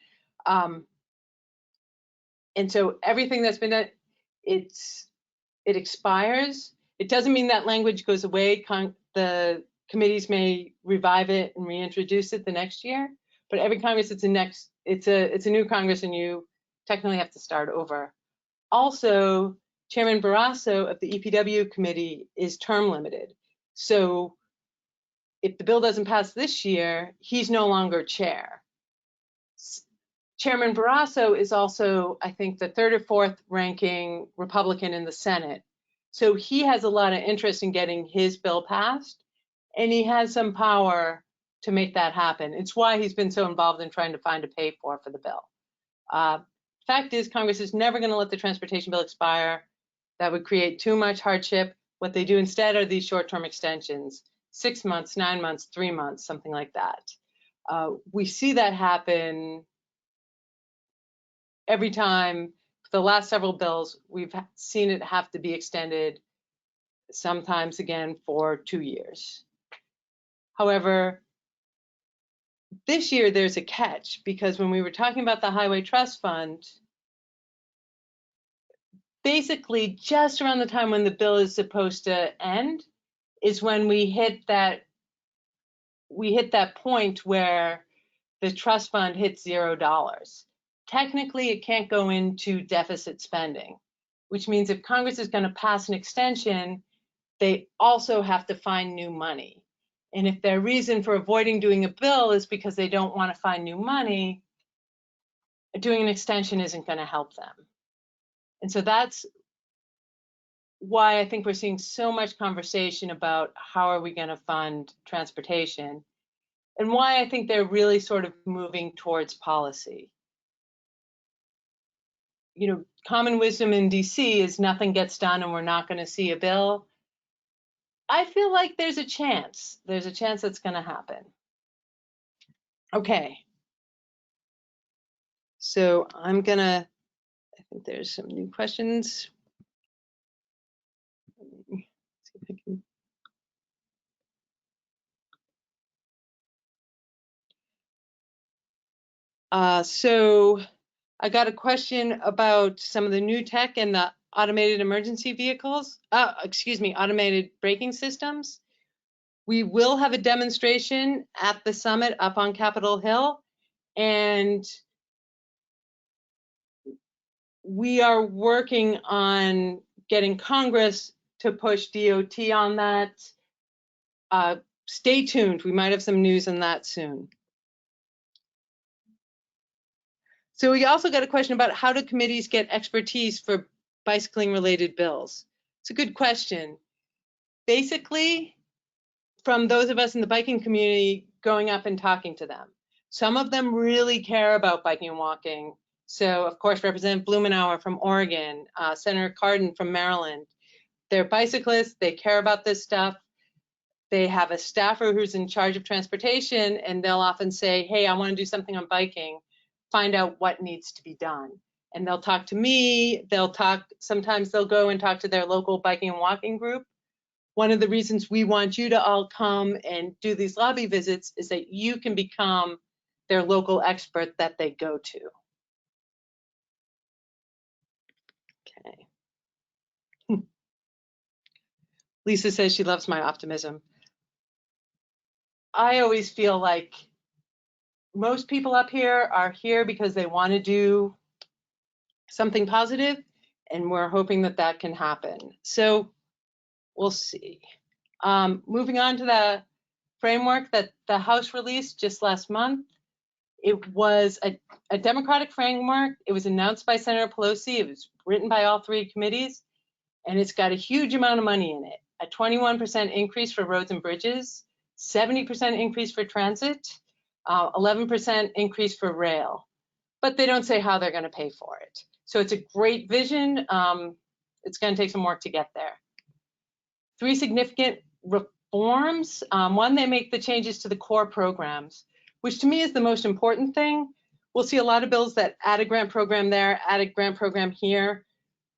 And so everything that's been done, it expires. It doesn't mean that language goes away. The committees may revive it and reintroduce it the next year. But every Congress, it's a new Congress, and you technically have to start over. Also, Chairman Barrasso of the EPW committee is term limited. So if the bill doesn't pass this year, he's no longer chair. Chairman Barrasso is also, I think, the third or fourth ranking Republican in the Senate. So he has a lot of interest in getting his bill passed, and he has some power to make that happen. It's why he's been so involved in trying to find a pay for the bill. Fact is, Congress is never going to let the transportation bill expire. That would create too much hardship. What they do instead are these short-term extensions, 6 months, 9 months, 3 months, something like that. We see that happen every time. For the last several bills, we've seen it have to be extended. sometimes again for 2 years. However, this year there's a catch, because when we were talking about the Highway Trust Fund, basically just around the time when the bill is supposed to end is when we hit that point where the trust fund hits $0. Technically, it can't go into deficit spending, which means if Congress is going to pass an extension, they also have to find new money. And if their reason for avoiding doing a bill is because they don't want to find new money, doing an extension isn't going to help them. And so that's why I think we're seeing so much conversation about how are we going to fund transportation, and why I think they're really sort of moving towards policy. You know, common wisdom in DC is nothing gets done and we're not going to see a bill. I feel like there's a chance that's going to happen. Okay. So I think there's some new questions. See if I can. So I got a question about some of the new tech and the automated emergency vehicles, automated braking systems. We will have a demonstration at the summit up on Capitol Hill, and we are working on getting Congress to push DOT on that. Stay tuned, we might have some news on that soon. So we also got a question about how do committees get expertise for bicycling related bills? It's a good question. Basically, from those of us in the biking community going up and talking to them. Some of them really care about biking and walking. So of course, Representative Blumenauer from Oregon, Senator Cardin from Maryland. They're bicyclists, they care about this stuff. They have a staffer who's in charge of transportation, and they'll often say, hey, I want to do something on biking, find out what needs to be done. And they'll talk to me, sometimes they'll go and talk to their local biking and walking group. One of the reasons we want you to all come and do these lobby visits is that you can become their local expert that they go to. Okay. Lisa says she loves my optimism. I always feel like most people up here are here because they want to do something positive, and we're hoping that that can happen. So we'll see. Moving on to the framework that the House released just last month. It was a democratic framework. It was announced by Senator Pelosi. It was written by all 3 committees, and it's got a huge amount of money in it. A 21% increase for roads and bridges, 70% increase for transit, 11% increase for rail. But they don't say how they're going to pay for it. So it's a great vision. It's going to take some work to get there. 3 significant reforms. One, they make the changes to the core programs, which to me is the most important thing. We'll see a lot of bills that add a grant program there, add a grant program here.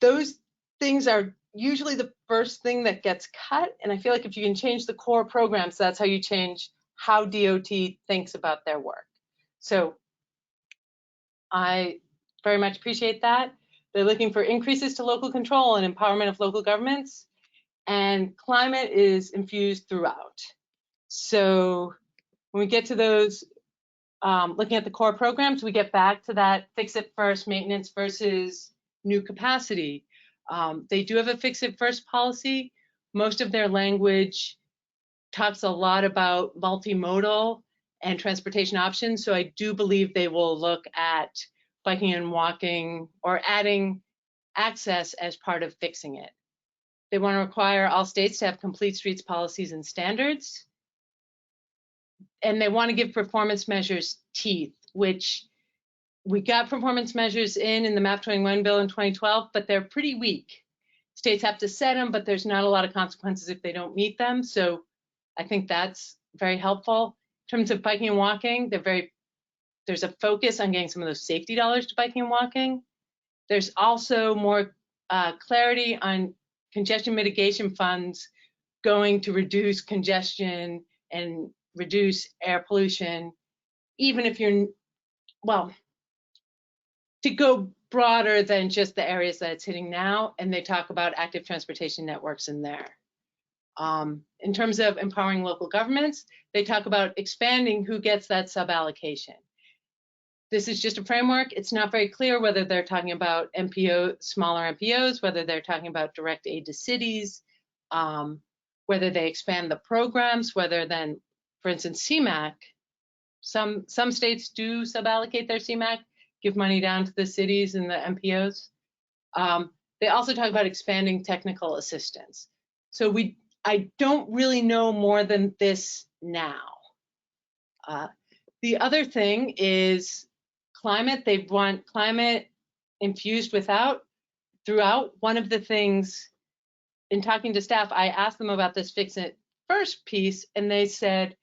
Those things are usually the first thing that gets cut. And I feel like if you can change the core programs, that's how you change how DOT thinks about their work. So I very much appreciate that. They're looking for increases to local control and empowerment of local governments. And climate is infused throughout. So when we get to those, looking at the core programs, we get back to that fix it first maintenance versus new capacity. They do have a fix it first policy. Most of their language talks a lot about multimodal and transportation options. So I do believe they will look at biking and walking or adding access as part of fixing it. They want to require all states to have complete streets policies and standards. And they want to give performance measures teeth, which we got performance measures in the MAP 21 bill in 2012, but they're pretty weak. States have to set them, but there's not a lot of consequences if they don't meet them. So I think that's very helpful. In terms of biking and walking, there's a focus on getting some of those safety dollars to biking and walking. There's also more clarity on congestion mitigation funds going to reduce congestion and reduce air pollution, even if you're, well, to go broader than just the areas that it's hitting now, and they talk about active transportation networks in there. In terms of empowering local governments, they talk about expanding who gets that sub-allocation. This is just a framework. It's not very clear whether they're talking about smaller MPOs, whether they're talking about direct aid to cities, whether they expand the programs, whether then, for instance, CMAQ, some states do sub-allocate their CMAQ, give money down to the cities and the MPOs. They also talk about expanding technical assistance. So I don't really know more than this now. The other thing is climate. They want climate infused throughout. One of the things in talking to staff, I asked them about this fix it first piece, and they said,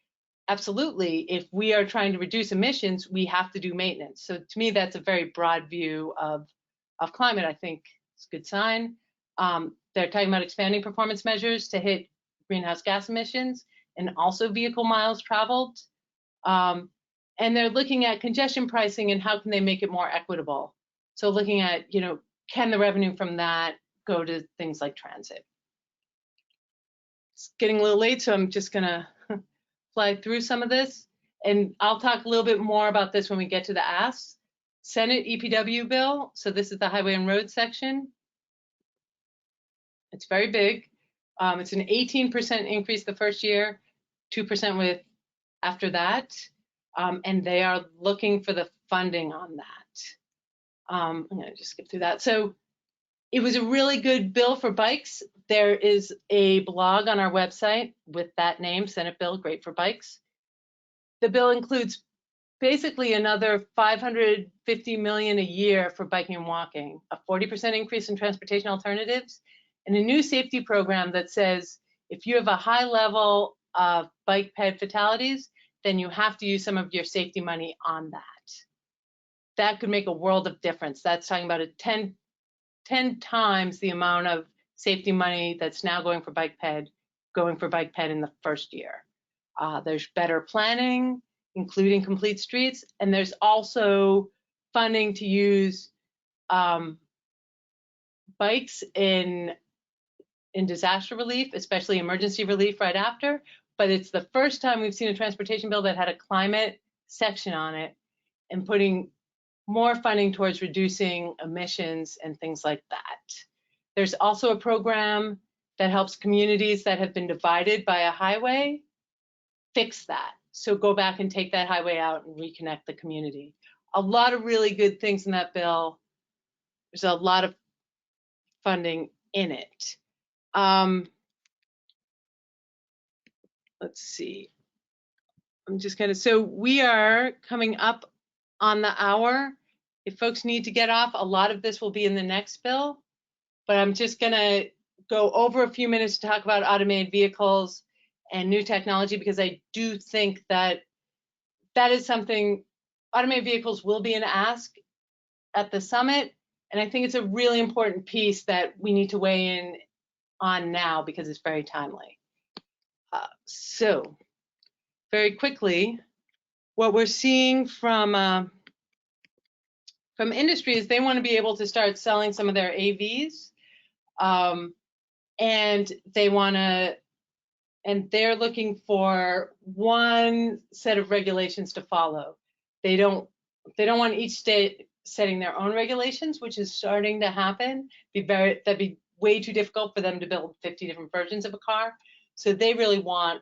absolutely, if we are trying to reduce emissions, we have to do maintenance. So to me, that's a very broad view of climate. I think it's a good sign. They're talking about expanding performance measures to hit greenhouse gas emissions and also vehicle miles traveled. And they're looking at congestion pricing and how can they make it more equitable. So looking at, can the revenue from that go to things like transit? It's getting a little late, so I'm just gonna fly through some of this. And I'll talk a little bit more about this when we get to the asks. Senate EPW bill, so this is the highway and road section. It's very big. It's an 18% increase the first year, 2% after that. And they are looking for the funding on that. I'm gonna just skip through that. So it was a really good bill for bikes. There is a blog on our website with that name, Senate Bill, Great for Bikes. The bill includes basically another $550 million a year for biking and walking, a 40% increase in transportation alternatives, and a new safety program that says if you have a high level of bike ped fatalities, then you have to use some of your safety money on that. That could make a world of difference. That's talking about 10 times the amount of safety money that's now going for bike ped in the first year. There's better planning, including complete streets, and there's also funding to use bikes in disaster relief, especially emergency relief right after. But it's the first time we've seen a transportation bill that had a climate section on it and putting more funding towards reducing emissions and things like that. There's also a program that helps communities that have been divided by a highway fix that. So go back and take that highway out and reconnect the community. A lot of really good things in that bill. There's a lot of funding in it. Let's see. So we are coming up on the hour. If folks need to get off, a lot of this will be in the next bill, but I'm just gonna go over a few minutes to talk about automated vehicles and new technology, because I do think that is something, automated vehicles will be an ask at the summit, and I think it's a really important piece that we need to weigh in on now because it's very timely. So very quickly, what we're seeing from industry is they want to be able to start selling some of their AVs, and they're looking for one set of regulations to follow. They don't want each state setting their own regulations, which is starting to happen. That'd be way too difficult for them to build 50 different versions of a car. So they really want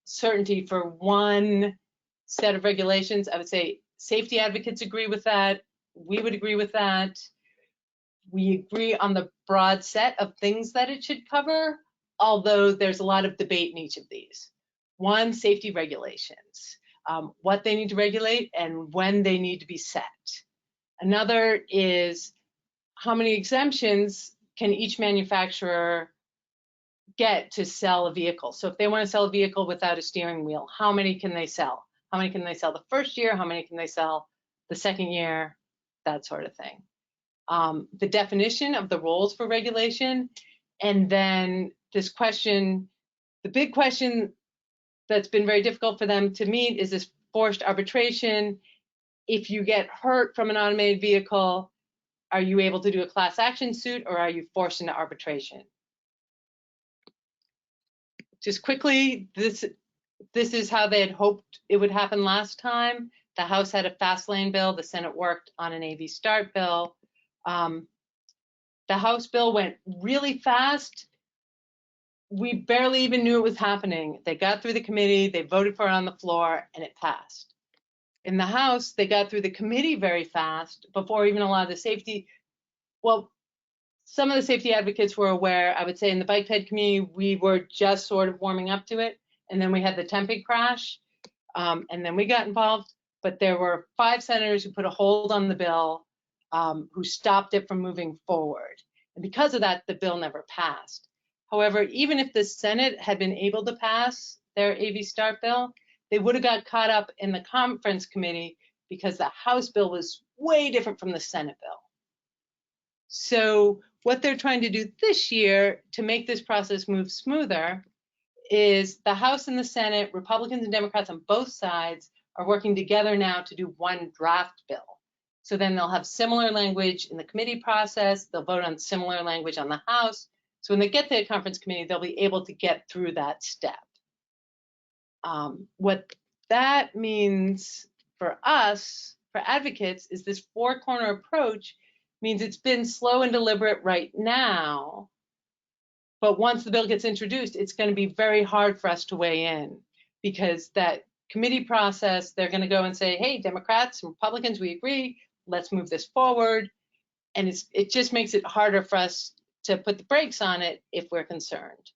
certainty for one set of regulations. I would say safety advocates agree with that. We would agree with that. We agree on the broad set of things that it should cover, although there's a lot of debate in each of these. One, safety regulations, what they need to regulate and when they need to be set. Another is how many exemptions can each manufacturer get to sell a vehicle. So if they want to sell a vehicle without a steering wheel, how many can they sell? How many can they sell the first year? How many can they sell the second year? That sort of thing. The definition of the roles for regulation, And then this question, the big question that's been very difficult for them to meet is this forced arbitration. If you get hurt from an automated vehicle, are you able to do a class action suit, or are you forced into arbitration? Just quickly, this is how they had hoped it would happen last time. The House had a fast lane bill. The Senate worked on an AV start bill. The House bill went really fast. We barely even knew it was happening. They got through the committee, they voted for it on the floor, and it passed. In the House, they got through the committee very fast before even a lot of the safety, well, some of the safety advocates were aware. I would say in the bike ped community, we were just sort of warming up to it. And then we had the Tempe crash, and then we got involved. But there were 5 senators who put a hold on the bill, who stopped it from moving forward. And because of that, the bill never passed. However, even if the Senate had been able to pass their AV start bill, they would have got caught up in the conference committee because the House bill was way different from the Senate bill. So what they're trying to do this year to make this process move smoother is the House and the Senate, Republicans and Democrats on both sides, are working together now to do one draft bill. So then they'll have similar language in the committee process. They'll vote on similar language on the House. So when they get to the conference committee, they'll be able to get through that step. What that means for us, for advocates, is this 4-corner approach means it's been slow and deliberate right now. But once the bill gets introduced, it's going to be very hard for us to weigh in, because that committee process, they're going to go and say, hey, Democrats and Republicans, we agree, let's move this forward. And it just makes it harder for us to put the brakes on it if we're concerned.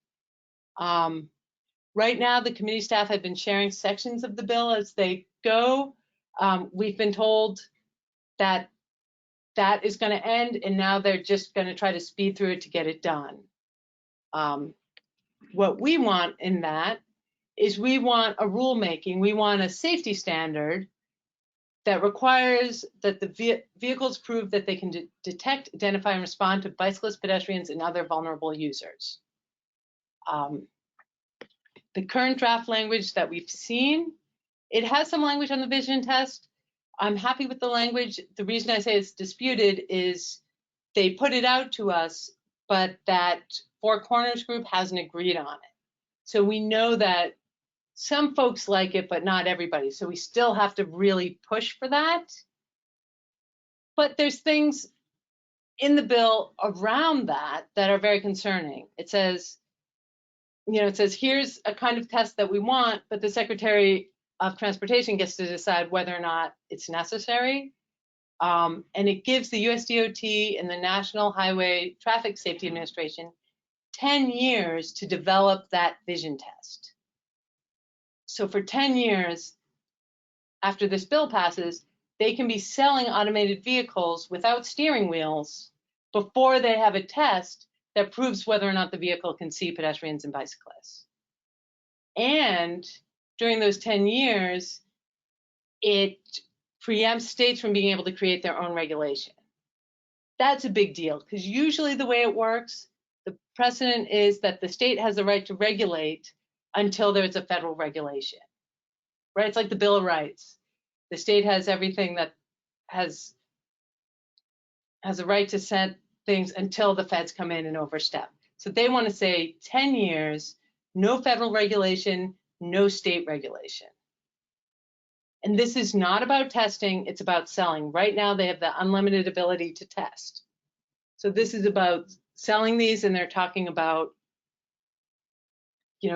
Right now, the committee staff have been sharing sections of the bill as they go. We've been told that that is going to end, and now they're just going to try to speed through it to get it done. What we want in that is we want a rulemaking, we want a safety standard that requires that the vehicles prove that they can detect, identify, and respond to bicyclists, pedestrians, and other vulnerable users. The current draft language that we've seen, it has some language on the vision test. I'm happy with the language. The reason I say it's disputed is they put it out to us, but that 4 Corners group hasn't agreed on it. So we know that some folks like it, but not everybody. So we still have to really push for that. But there's things in the bill around that that are very concerning. It says, here's a kind of test that we want, but the Secretary of Transportation gets to decide whether or not it's necessary. And it gives the USDOT and the National Highway Traffic Safety Administration 10 years to develop that vision test. So for 10 years, after this bill passes, they can be selling automated vehicles without steering wheels before they have a test that proves whether or not the vehicle can see pedestrians and bicyclists. And during those 10 years, it preempts states from being able to create their own regulation. That's a big deal, because usually the way it works, the precedent is that the state has the right to regulate until there's a federal regulation, right? It's like the Bill of Rights. The state has everything that has a right to set things until the feds come in and overstep. So they want to say 10 years, no federal regulation, no state regulation. And this is not about testing, it's about selling. Right now, they have the unlimited ability to test. So this is about selling these, and they're talking about,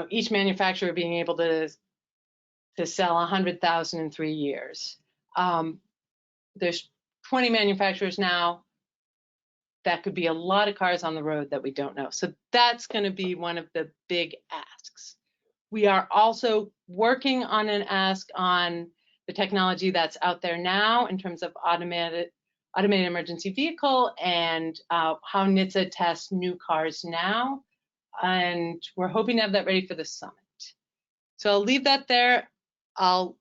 each manufacturer being able to sell 100,000 in 3 years. There's 20 manufacturers now. That could be a lot of cars on the road that we don't know. So that's going to be one of the big asks. We are also working on an ask on the technology that's out there now in terms of automated emergency vehicle and how NHTSA tests new cars now. And we're hoping to have that ready for the summit. So I'll leave that there. I'll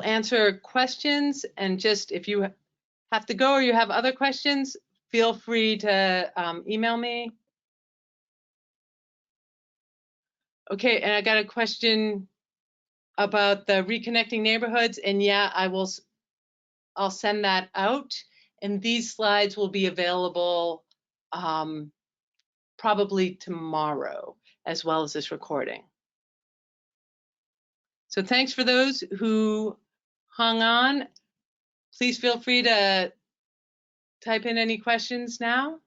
answer questions, and just if you have to go or you have other questions, feel free to email me. Okay, and I got a question about the reconnecting neighborhoods, and yeah, I'll send that out, and these slides will be available probably tomorrow, as well as this recording. So thanks for those who hung on. Please feel free to type in any questions now.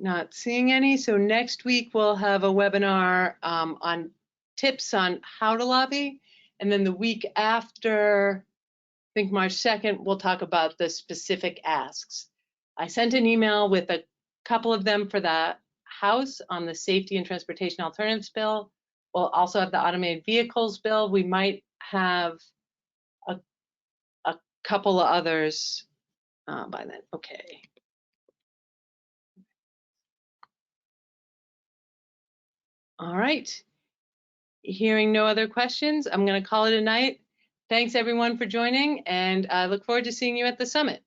Not seeing any. So next week we'll have a webinar on tips on how to lobby. And then the week after, I think March 2nd, we'll talk about the specific asks. I sent an email with a couple of them for the House on the Safety and Transportation Alternatives Bill. We'll also have the Automated Vehicles Bill. We might have a couple of others by then. Okay. All right. Hearing no other questions, I'm going to call it a night. Thanks everyone for joining, and I look forward to seeing you at the summit.